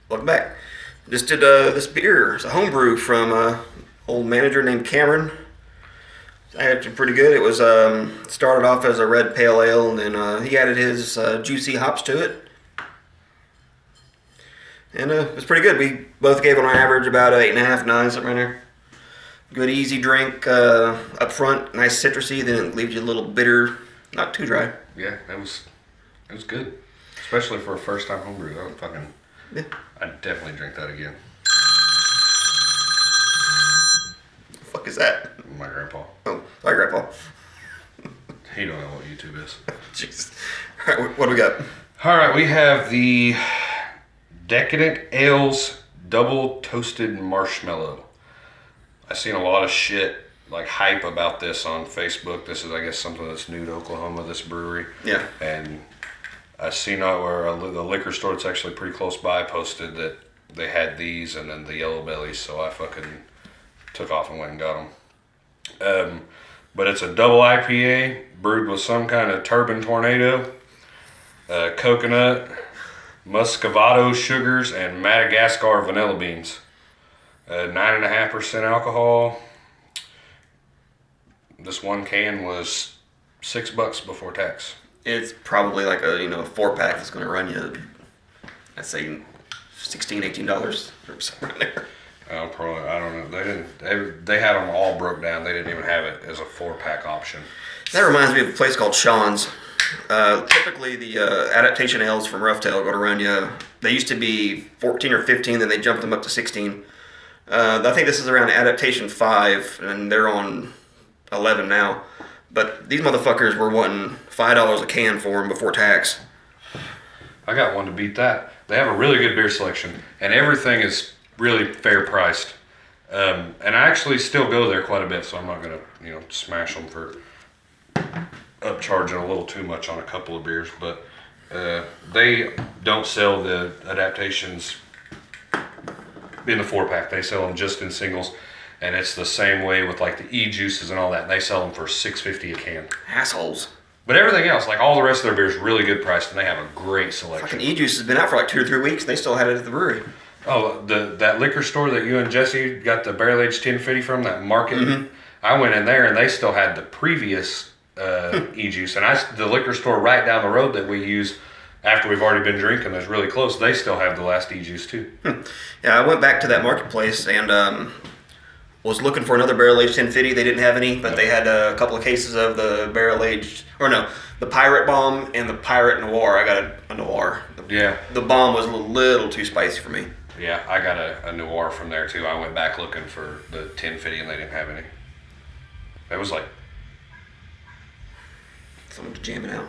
Welcome back. Just did this beer. It's a homebrew from old manager named Cameron. It's actually pretty good. It was started off as a red pale ale, and then he added his juicy hops to it. And it was pretty good. We both gave it on average about 8.5, 9, something right there. Good easy drink up front, nice citrusy, then it leaves you a little bitter, not too dry. Yeah, it was good. Especially for a first time homebrew. That was fucking... Yeah. I'd definitely drink that again. The fuck is that? My grandpa. Oh, sorry, Grandpa. He don't know what YouTube is. Jeez. All right, what do we got? All right, we have the Decadent Ales Double Toasted Marshmallow. I've seen a lot of shit, like hype about this on Facebook. This is, I guess, something that's new to Oklahoma, this brewery. Yeah. And I seen where the liquor store that's actually pretty close by posted that they had these and then the yellow bellies, so I fucking took off and went and got them. But it's a double IPA brewed with some kind of turban tornado, coconut, muscovado sugars, and Madagascar vanilla beans. 9.5% alcohol. This one can was $6 before tax. It's probably like a 4-pack that's going to run you, I'd say, $16, $18 or something right there. Probably, I don't know. They had them all broke down. They didn't even have it as a 4-pack option. That reminds me of a place called Sean's. Typically, the adaptation ales from Roughtail go to run you. They used to be 14 or 15, then they jumped them up to 16. I think this is around adaptation 5, and they're on 11 now. But these motherfuckers were wanting $5 a can for them before tax. I got one to beat that. They have a really good beer selection, and everything is really fair priced. And I actually still go there quite a bit, so I'm not gonna, smash them for upcharging a little too much on a couple of beers. But they don't sell the adaptations in the 4-pack. They sell them just in singles. And it's the same way with like the e-juices and all that. They sell them for $6.50 a can. Assholes. But everything else, like all the rest of their beer is really good priced, and they have a great selection. Fucking e-juice has been out for like 2 or 3 weeks, and they still had it at the brewery. Oh, that liquor store that you and Jesse got the barrel-aged 1050 from, that market, Mm-hmm. I went in there and they still had the previous e-juice. And the liquor store right down the road that we use after we've already been drinking that's really close, they still have the last e-juice too. Yeah, I went back to that marketplace and was looking for another barrel-aged 1050. They didn't have any, but they had a couple of cases of the barrel-aged, the Pirate Bomb and the Pirate Noir. I got a Noir. Yeah. The Bomb was a little too spicy for me. Yeah, I got a Noir from there too. I went back looking for the 1050 and they didn't have any. It was like... Someone's jamming out.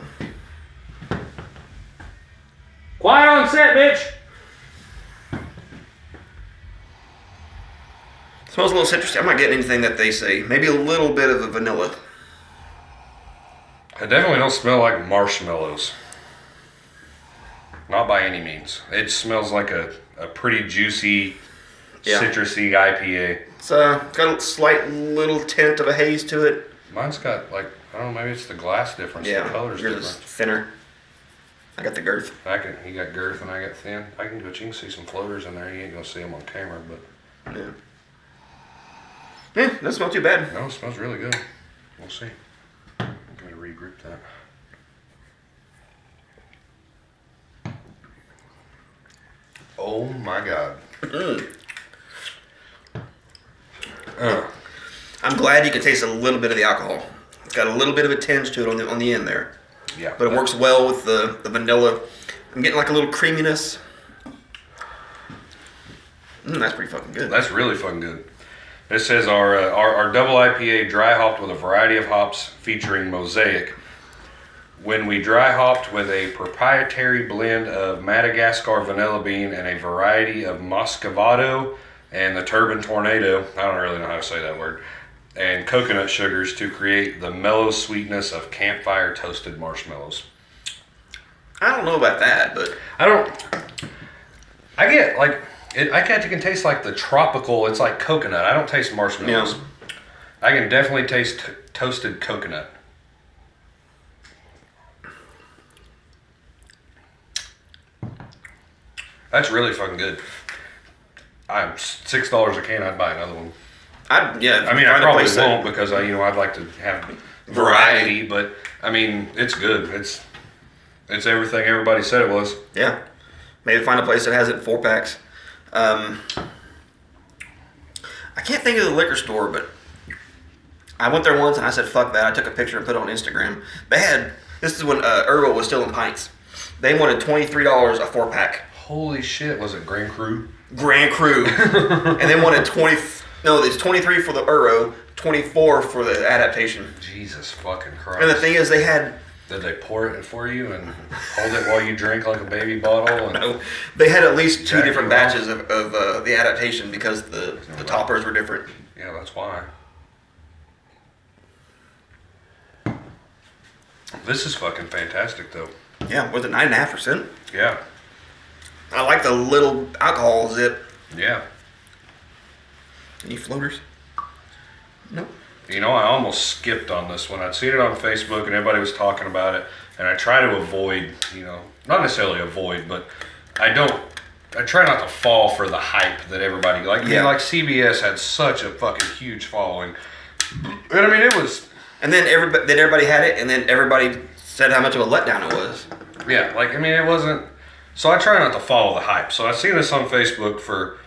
Quiet on set, bitch! Smells a little citrusy. I'm not getting anything that they say. Maybe a little bit of a vanilla. It definitely don't smell like marshmallows. Not by any means. It smells like a pretty juicy, citrusy IPA. It's got a slight little tint of a haze to it. Mine's got like, I don't know, maybe it's the glass difference. Yeah, The color's yours different. is thinner. I got the girth. You got girth and I got thin. You can see some floaters in there. You ain't gonna see them on camera, but... Yeah. Yeah, doesn't smell too bad. No, it smells really good. We'll see. I'm gonna regroup that. Oh my God. I'm glad you can taste a little bit of the alcohol. It's got a little bit of a tinge to it on the end there. Yeah. But it works well with the vanilla. I'm getting like a little creaminess. That's pretty fucking good. That's really fucking good. It says our double IPA dry hopped with a variety of hops featuring Mosaic. When we dry hopped with a proprietary blend of Madagascar vanilla bean and a variety of Muscovado and the Turban Tornado, I don't really know how to say that word, and coconut sugars to create the mellow sweetness of campfire toasted marshmallows. I don't know about that, but I get like, you can taste like the tropical, it's like coconut. I don't taste marshmallows. Yeah. I can definitely taste toasted coconut. That's really fucking good. I'm $6 a can. I'd buy another one. I mean, I probably won't because I'd like to have variety. But I mean, it's good. It's everything everybody said it was. Yeah, maybe find a place that has it in 4-packs. I can't think of the liquor store, but I went there once and I said, fuck that. I took a picture and put it on Instagram. This is when Earl was still in pints. They wanted $23 a 4-pack. Holy shit, was it Grand Cru? Grand Cru. And they wanted it's 23 for the Euro, 24 for the adaptation. Jesus fucking Christ. And the thing is, they had... Did they pour it for you and hold it while you drink like a baby bottle? No, they had at least 2 different batches of the adaptation because the toppers were different. Yeah, that's why. This is fucking fantastic, though. Yeah, was it 9.5%? Yeah. I like the little alcohol zip. Yeah. Any floaters? Nope. You know, I almost skipped on this one. I'd seen it on Facebook and everybody was talking about it, and I try to avoid, not necessarily avoid, but I try not to fall for the hype that everybody, like CBS had such a fucking huge following. And I mean, it was... And then everybody had it, and then everybody said how much of a letdown it was. Yeah, it wasn't... So I try not to follow the hype. So I seen this on Facebook for...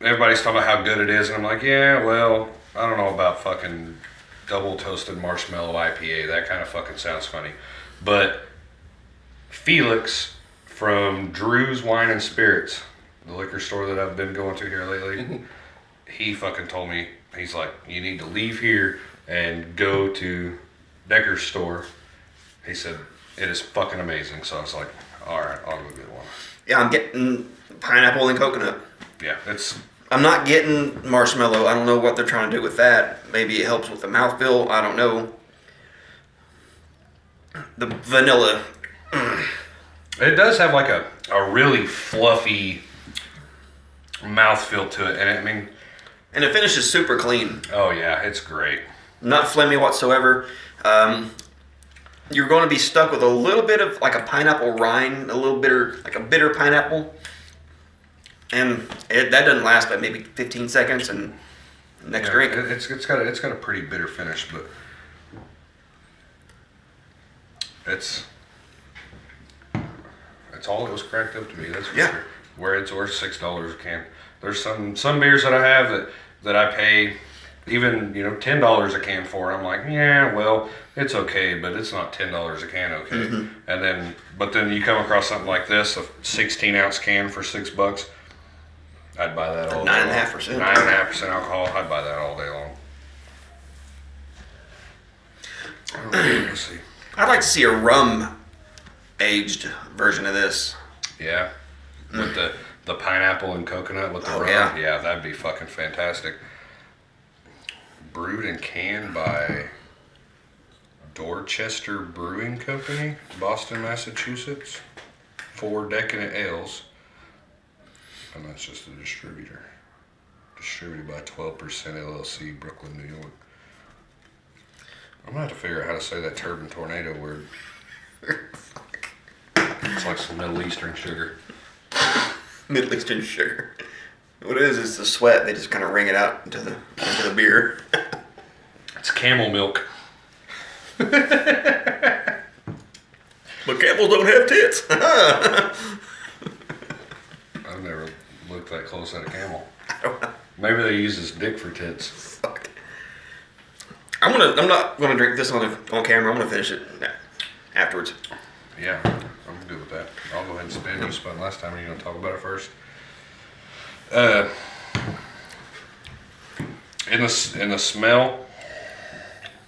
Everybody's talking about how good it is, and I'm like, yeah, well, I don't know about fucking double toasted marshmallow IPA. That kind of fucking sounds funny. But Felix from Drew's Wine and Spirits, the liquor store that I've been going to here lately, he fucking told me, he's like, you need to leave here and go to Decker's store. He said, it is fucking amazing. So I was like, all right, I'll go get one. Yeah, I'm getting pineapple and coconut. Yeah, I'm not getting marshmallow. I don't know what they're trying to do with that. Maybe it helps with the mouthfeel. I don't know. The vanilla. It does have like a really fluffy mouthfeel to it. And it finishes super clean. Oh yeah, it's great. Not phlegmy whatsoever. You're going to be stuck with a little bit of like a pineapple rind, a little bitter, like a bitter pineapple. And that doesn't last but maybe 15 seconds and next drink. It's got a pretty bitter finish, but it's all it was cracked up to be. That's for sure. Where it's worth $6 a can. There's some beers that I have that I pay even $10 a can for. I'm like, yeah, well, it's okay, but it's not $10 a can, okay. Mm-hmm. But then you come across something like this, a 16-ounce can for $6. I'd buy that all day long. 9.5%. 9.5% alcohol. I'd buy that all day long. Let's see. I'd like to see a rum aged version of this. Yeah, with the pineapple and coconut with the rum. Yeah, that'd be fucking fantastic. Brewed and canned by Dorchester Brewing Company, Boston, Massachusetts. 4 Decadent Ales. And that's just a distributor. Distributed by 12% LLC, Brooklyn, New York. I'm gonna have to figure out how to say that turban tornado word. It's like some Middle Eastern sugar. Middle Eastern sugar. What it is the sweat. They just kind of wring it out into the beer. It's camel milk. But camels don't have tits. I've never looked that close at a camel. Maybe they use his dick for tits. Fuck. I'm not gonna drink this on camera. I'm gonna finish it afterwards. Yeah, I'm good with that. I'll go ahead and spin. You spun last time. Are you gonna talk about it first? In the smell,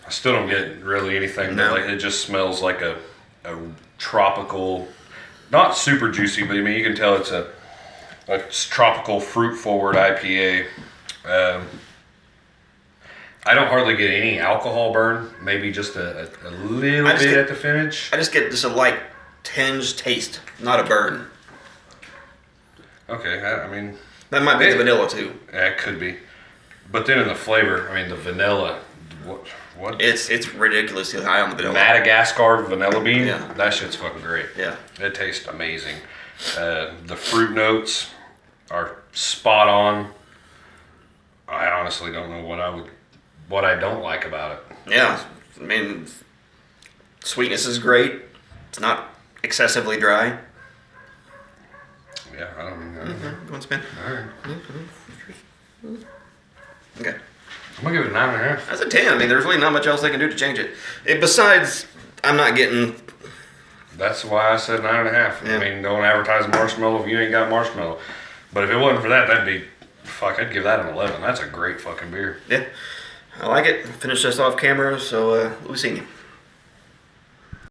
I still don't get really anything. No. But it just smells like a tropical, not super juicy, but you can tell it's a tropical fruit forward IPA. I don't hardly get any alcohol burn. Maybe just a little bit at the finish. I just get just a light tinge taste, not a burn. Okay, that might be the vanilla too. Yeah, it could be. But then in the flavor, the vanilla, what? It's ridiculously high on the vanilla. Madagascar vanilla bean? Yeah. That shit's fucking great. Yeah. It tastes amazing. The fruit notes are spot on. I honestly don't know what I don't like about it. Yeah, I mean, sweetness is great. It's not excessively dry. Yeah, I don't know. Go on, spin. All right. Okay. I'm gonna give it a 9.5. That's a 10. I mean, there's really not much else they can do to change it. Besides, I'm not getting. That's why I said 9.5. Yeah. I mean, don't advertise Marshmallow if you ain't got Marshmallow. But if it wasn't for that, that'd be, fuck, I'd give that an 11. That's a great fucking beer. Yeah, I like it. Finish this off camera, so we'll see you.